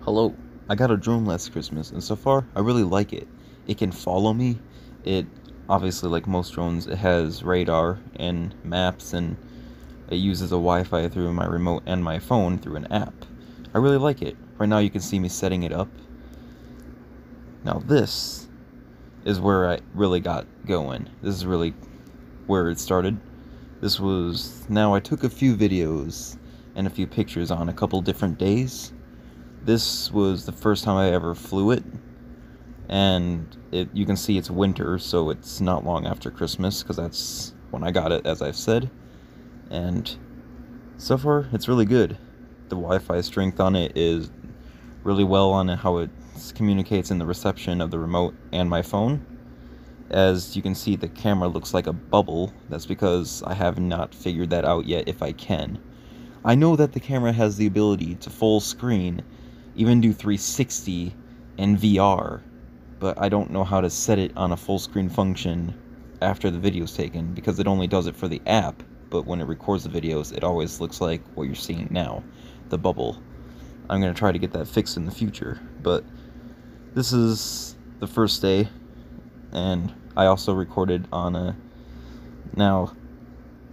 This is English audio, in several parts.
Hello, I got a drone last Christmas, and so far, I really like it. It can follow me. It, obviously, like most drones, it has radar and maps, and it uses a Wi-Fi through my remote and my phone through an app. I really like it. Right now, you can see me setting it up. Now, this is where I really got going. This is really where it started. Now I took a few videos and a few pictures on a couple different days. This was the first time I ever flew it, and you can see it's winter, so it's not long after Christmas, because that's when I got it, as I've said. And so far, it's really good. The Wi-Fi strength on it is really well on how it communicates in the reception of the remote and my phone. As you can see, the camera looks like a bubble. That's because I have not figured that out yet if I can. I know that the camera has the ability to full screen, even do 360 and VR, but I don't know how to set it on a full screen function after the video's taken, because it only does it for the app, but when it records the videos, it always looks like what you're seeing now, the bubble. I'm going to try to get that fixed in the future, but this is the first day, and I also recorded on a... Now,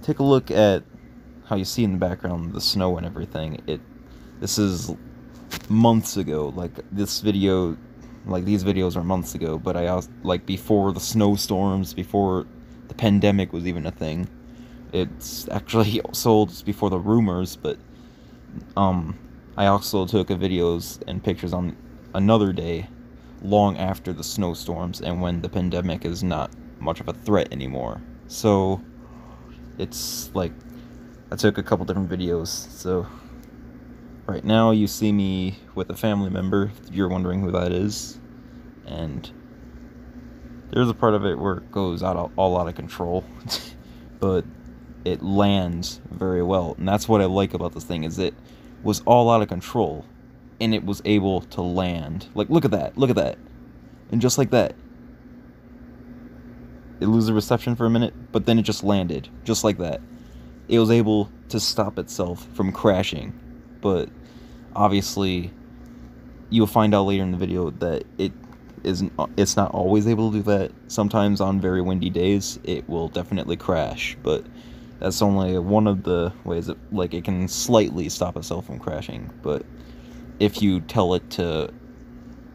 take a look at how you see in the background the snow and everything. This is months ago. These videos are months ago, but I also, before the snowstorms, before the pandemic was even a thing. It's actually sold before the rumors, but I also took videos and pictures on another day, long after the snowstorms and when the pandemic is not much of a threat anymore. So it's like I took a couple different videos. So right now you see me with a family member, if you're wondering who that is, and there's a part of it where it goes all out of control, but it lands very well, and that's what I like about this thing, is it was all out of control, and it was able to land. Look at that, and just like that, it loses reception for a minute, but then it just landed, just like that. It was able to stop itself from crashing, but obviously, you'll find out later in the video that it's not always able to do that. Sometimes on very windy days, it will definitely crash, but that's only one of the ways that, it can slightly stop itself from crashing. But if you tell it to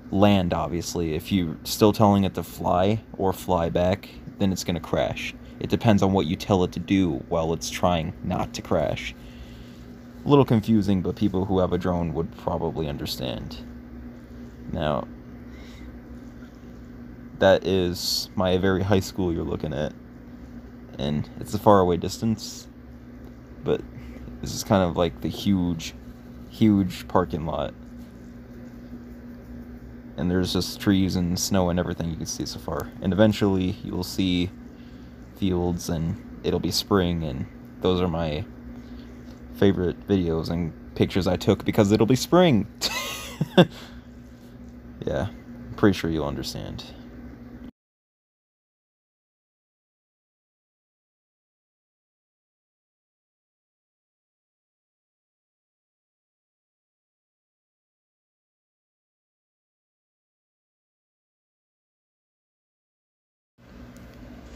land, obviously, if you're still telling it to fly or fly back, then it's going to crash. It depends on what you tell it to do while it's trying not to crash. A little confusing, but people who have a drone would probably understand. Now, that is my very high school you're looking at, and it's a faraway distance, but this is kind of like the huge parking lot, and there's just trees and snow and everything you can see so far, and eventually you'll see fields and it'll be spring, and those are my favorite videos and pictures I took because it'll be spring. Yeah, I'm pretty sure you'll understand.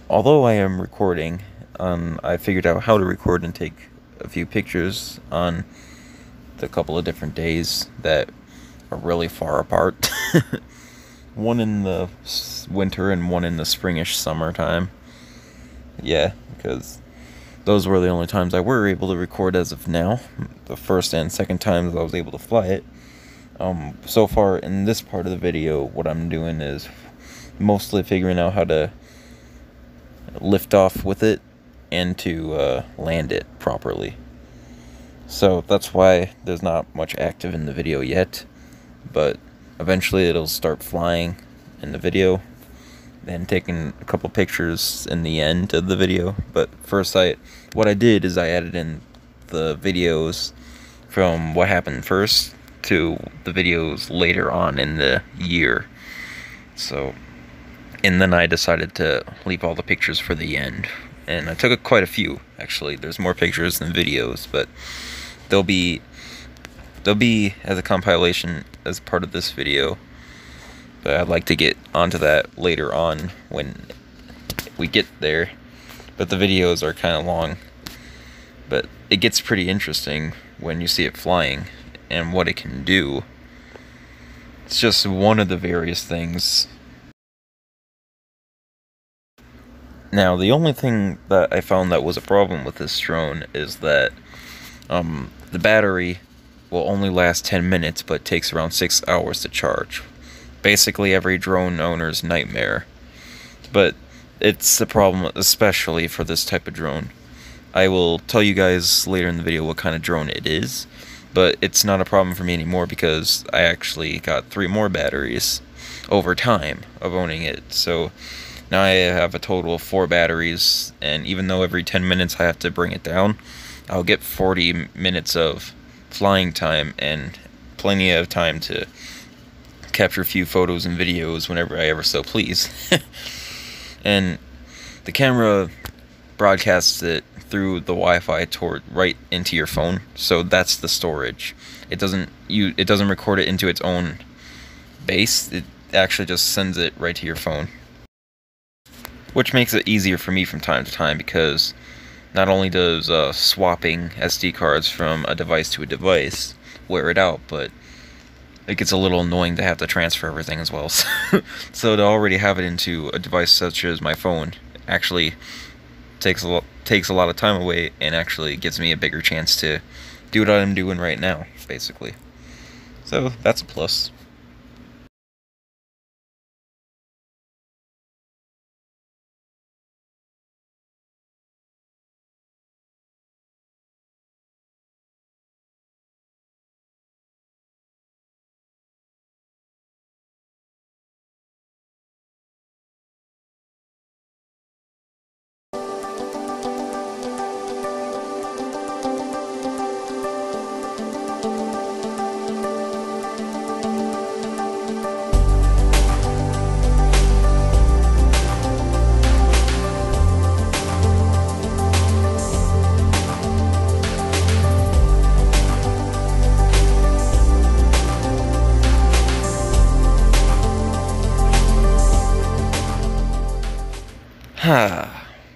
Although I am recording, I figured out how to record and take a few pictures on the couple of different days that are really far apart. One in the winter and one in the springish summertime. Yeah, because those were the only times I were able to record as of now. The first and second times I was able to fly it. So far in this part of the video, what I'm doing is mostly figuring out how to lift off with it and to land it properly. So that's why there's not much active in the video yet, but eventually it'll start flying in the video, and taking a couple pictures in the end of the video. But first, what I did is I added in the videos from what happened first to the videos later on in the year. So, and then I decided to leave all the pictures for the end, and I took quite a few, actually. There's more pictures than videos, but they'll be they'll be as a compilation as part of this video, but I'd like to get onto that later on when we get there. But the videos are kind of long, but it gets pretty interesting when you see it flying and what it can do. It's just one of the various things. Now, the only thing that I found that was a problem with this drone is that the battery will only last 10 minutes, but takes around 6 hours to charge. Basically every drone owner's nightmare. But it's a problem especially for this type of drone. I will tell you guys later in the video what kind of drone it is, but it's not a problem for me anymore because I actually got 3 more batteries over time of owning it. So now I have a total of 4 batteries, and even though every 10 minutes I have to bring it down, I'll get 40 minutes of flying time and plenty of time to capture a few photos and videos whenever I ever so please. And the camera broadcasts it through the Wi-Fi right into your phone, so that's the storage. It doesn't record it into its own base. It actually just sends it right to your phone, which makes it easier for me from time to time, because not only does swapping SD cards from a device to a device wear it out, but it gets a little annoying to have to transfer everything as well. So to already have it into a device such as my phone actually takes a lot of time away, and actually gives me a bigger chance to do what I'm doing right now, basically. So that's a plus.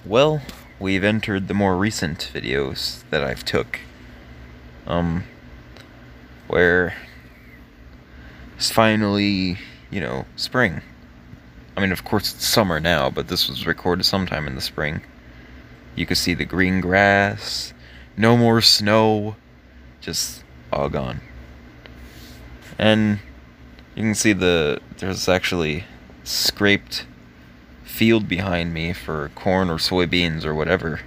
Well, we've entered the more recent videos that I've took, where it's finally, spring. I mean, of course it's summer now, but this was recorded sometime in the spring. You could see the green grass, no more snow, just all gone. And you can see there's actually scraped field behind me for corn or soybeans or whatever.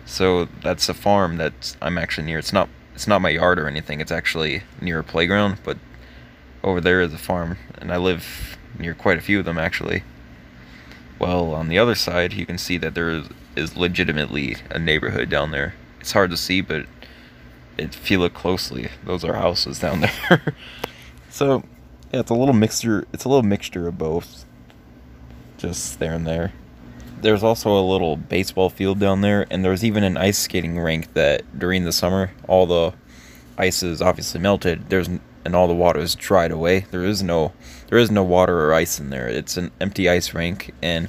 So that's a farm that I'm actually near. It's not my yard or anything. It's actually near a playground, but over there is a farm, and I live near quite a few of them actually. Well, on the other side, you can see that there is legitimately a neighborhood down there. It's hard to see, but if you look closely, those are houses down there. So yeah, it's a little mixture. It's a little mixture of both. Just there and there. There's also a little baseball field down there, and there's even an ice skating rink that during the summer all the ice is obviously melted. And all the water is dried away. There is no water or ice in there. It's an empty ice rink, and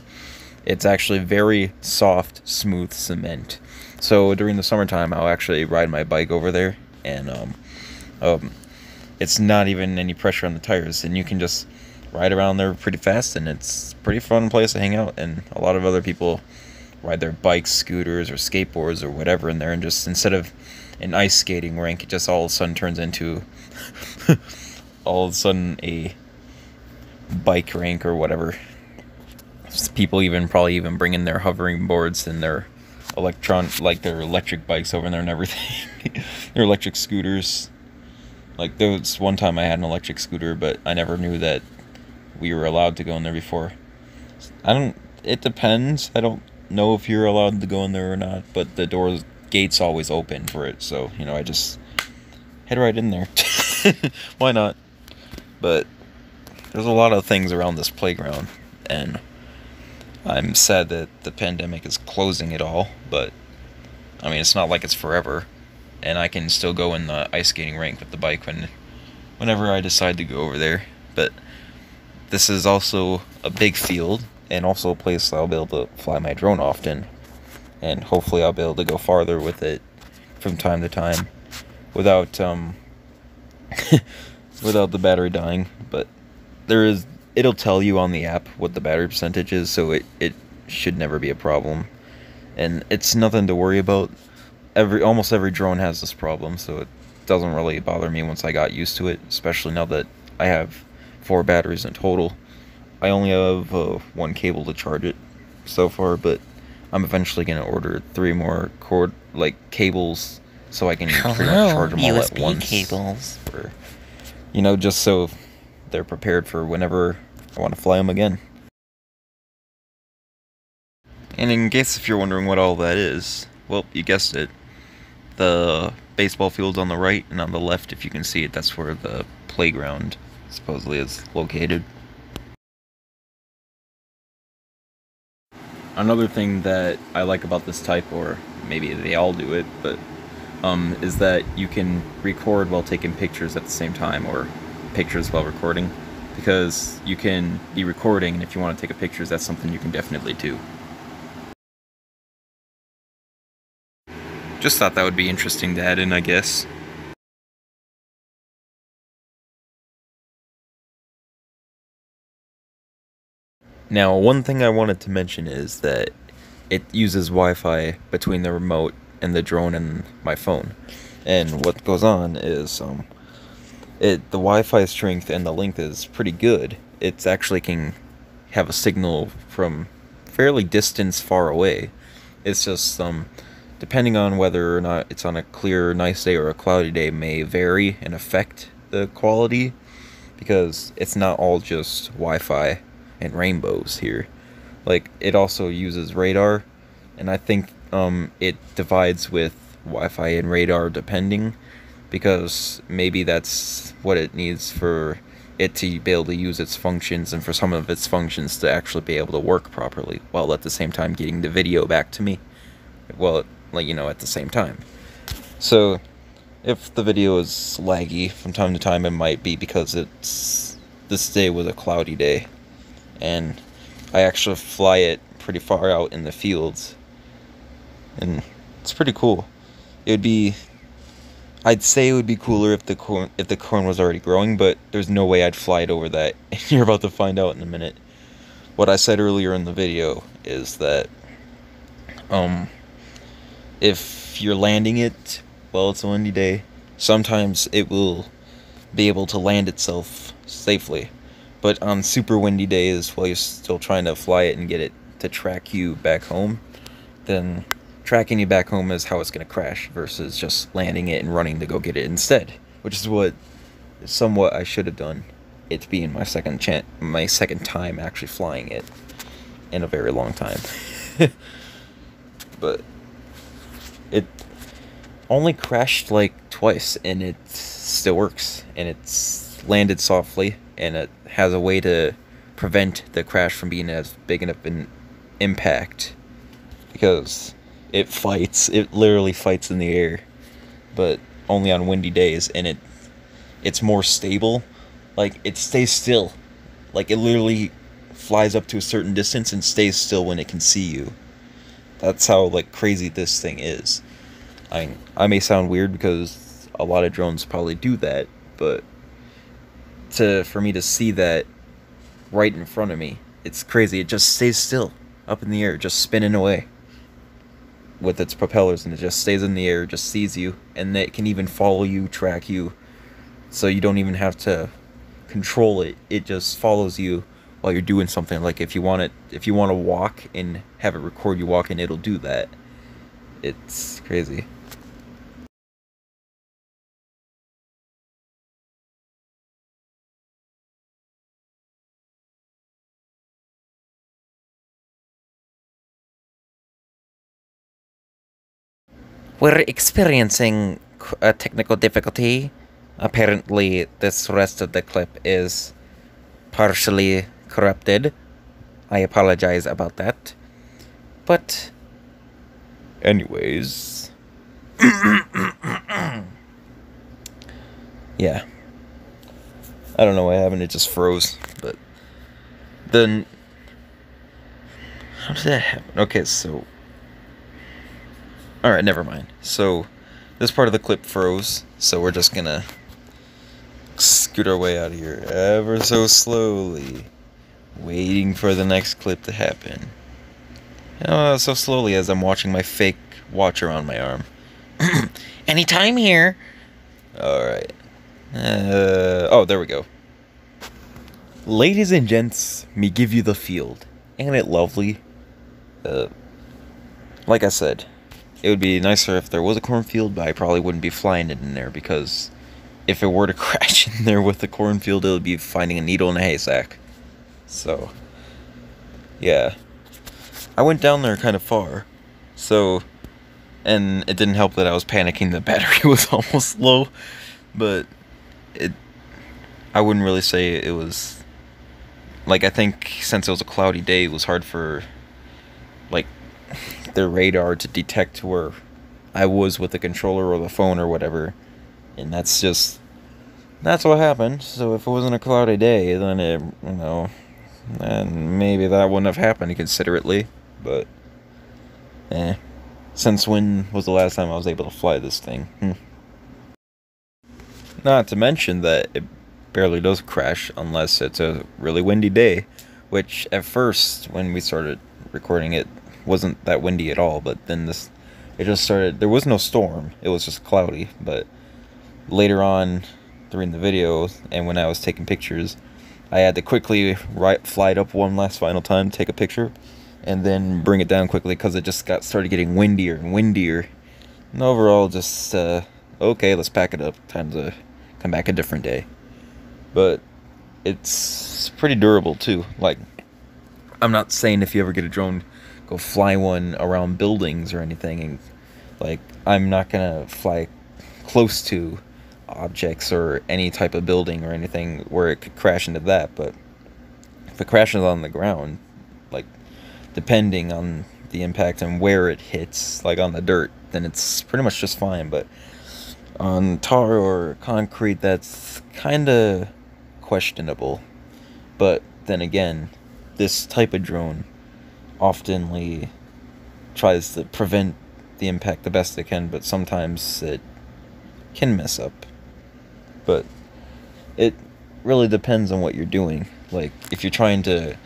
it's actually very soft, smooth cement. So during the summertime, I'll actually ride my bike over there, and it's not even any pressure on the tires, and you can just ride around there pretty fast, and it's a pretty fun place to hang out. And a lot of other people ride their bikes, scooters, or skateboards or whatever in there, and just instead of an ice skating rink, it just all of a sudden turns into a bike rink or whatever. People probably even bring in their hovering boards and their their electric bikes over there and everything. Their electric scooters. Like, there was one time I had an electric scooter, but I never knew that we were allowed to go in there before. It depends. I don't know if you're allowed to go in there or not, but the gate's always open for it, so, I just head right in there. Why not? But there's a lot of things around this playground, and I'm sad that the pandemic is closing it all, but, I mean, it's not like it's forever. and I can still go in the ice skating rink with the bike whenever I decide to go over there. But this is also a big field, and also a place I'll be able to fly my drone often, and hopefully I'll be able to go farther with it from time to time without without the battery dying. But it'll tell you on the app what the battery percentage is, so it should never be a problem, and it's nothing to worry about. Almost every drone has this problem, so it doesn't really bother me once I got used to it, especially now that I have 4 batteries in total. I only have 1 cable to charge it so far, but I'm eventually going to order 3 more cables so I can pretty much charge them all USB at once. cables. Just so they're prepared for whenever I want to fly them again. And in case if you're wondering what all that is, well, you guessed it. The baseball field's on the right, and on the left, if you can see it, that's where the playground supposedly is located. Another thing that I like about this type, or maybe they all do it, but is that you can record while taking pictures at the same time, or pictures while recording, because you can be recording, and if you want to take a picture, that's something you can definitely do. Just thought that would be interesting to add in, I guess. Now, one thing I wanted to mention is that it uses Wi-Fi between the remote and the drone and my phone. And what goes on is the Wi-Fi strength and the length is pretty good. It actually can have a signal from fairly distance far away. It's just depending on whether or not it's on a clear, nice day or a cloudy day, may vary and affect the quality, because it's not all just Wi-Fi and rainbows here. Like, it also uses radar, and I think it divides with Wi-Fi and radar depending, because maybe that's what it needs for it to be able to use its functions, and for some of its functions to actually be able to work properly, while at the same time getting the video back to me. Well, at the same time. So, if the video is laggy from time to time, it might be because this day was a cloudy day, and I actually fly it pretty far out in the fields, and it's pretty cool. I'd say it would be cooler if the corn was already growing, but there's no way I'd fly it over that, and you're about to find out in a minute. What I said earlier in the video is that, if you're landing it while it's a windy day, sometimes it will be able to land itself safely. But on super windy days, while you're still trying to fly it and get it to track you back home, then tracking you back home is how it's going to crash, versus just landing it and running to go get it instead. Which is somewhat I should have done, it being my second time actually flying it in a very long time. But it only crashed like twice, and it still works, and it's landed softly, and it has a way to prevent the crash from being as big enough an impact, because it literally fights in the air, but only on windy days, and it's more stable. Like, it stays still. Like, it literally flies up to a certain distance and stays still when it can see you. That's how, crazy this thing is. I may sound weird because a lot of drones probably do that, but for me to see that right in front of me, it's crazy. It just stays still, up in the air, just spinning away with its propellers, and it just stays in the air, just sees you, and it can even follow you, track you, so you don't even have to control it. It just follows you while you're doing something. Like, if you want to walk and have it record you walking, it'll do that. It's crazy. We're experiencing a technical difficulty. Apparently, this rest of the clip is partially corrupted. I apologize about that. But, anyways, Yeah. I don't know what happened, it just froze. But then, how did that happen? Okay, so, alright, never mind. So, this part of the clip froze, so we're just gonna scoot our way out of here ever so slowly, waiting for the next clip to happen. So slowly as I'm watching my fake watch around my arm. Anytime here. Alright. Oh, there we go. Ladies and gents, me give you the field. Ain't it lovely? Like I said, it would be nicer if there was a cornfield, but I probably wouldn't be flying it in there, because if it were to crash in there with the cornfield, it would be finding a needle in a haystack. So, yeah. I went down there kind of far, so, and it didn't help that I was panicking the battery was almost low, but I wouldn't really say it was, like, I think since it was a cloudy day, it was hard for, like, the radar to detect where I was with the controller or the phone or whatever, and that's what happened. So if it wasn't a cloudy day, then it, then maybe that wouldn't have happened considerately. But, since when was the last time I was able to fly this thing? Not to mention that it barely does crash unless it's a really windy day, which at first, when we started recording it, wasn't that windy at all, but then it just started, there was no storm, it was just cloudy, but later on during the video, and when I was taking pictures, I had to quickly fly it up one last final time, take a picture, and then bring it down quickly because it just started getting windier and windier. And overall, just, okay, let's pack it up. Time to come back a different day. But it's pretty durable, too. Like, I'm not saying if you ever get a drone, go fly one around buildings or anything. And, like, I'm not going to fly close to objects or any type of building or anything where it could crash into that. But if it crashes on the ground, like, depending on the impact and where it hits, like on the dirt, then it's pretty much just fine. But on tar or concrete, that's kind of questionable. But then again, this type of drone oftenly tries to prevent the impact the best it can, but sometimes it can mess up. But it really depends on what you're doing. Like, if you're trying to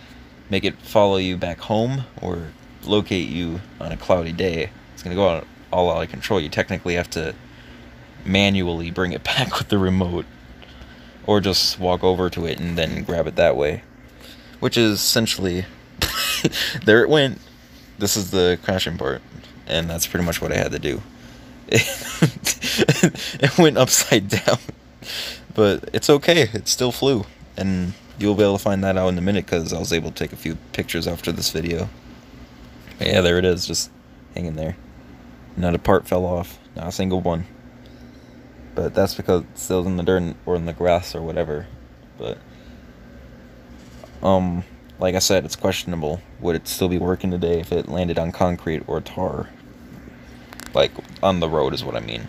make it follow you back home or locate you on a cloudy day, it's going to go all out of control. You technically have to manually bring it back with the remote, or just walk over to it and then grab it that way, which is essentially there it went. This is the crashing part, and that's pretty much what I had to do. It went upside down, but it's okay, it still flew, and you'll be able to find that out in a minute because I was able to take a few pictures after this video. But yeah, there it is, just hanging there. Not a part fell off, not a single one. But that's because it's still in the dirt or in the grass or whatever. But, like I said, it's questionable. Would it still be working today if it landed on concrete or tar? Like, on the road is what I mean.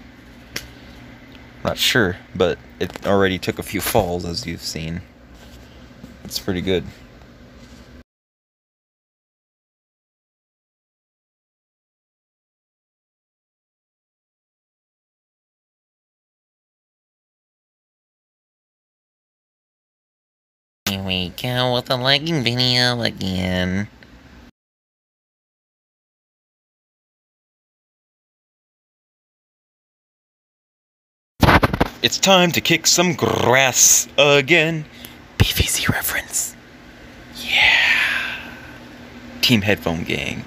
Not sure, but it already took a few falls, as you've seen. It's pretty good. Here we go with the lagging video again. It's time to kick some grass again. PVC reference. Yeah. Team Headphone Gang.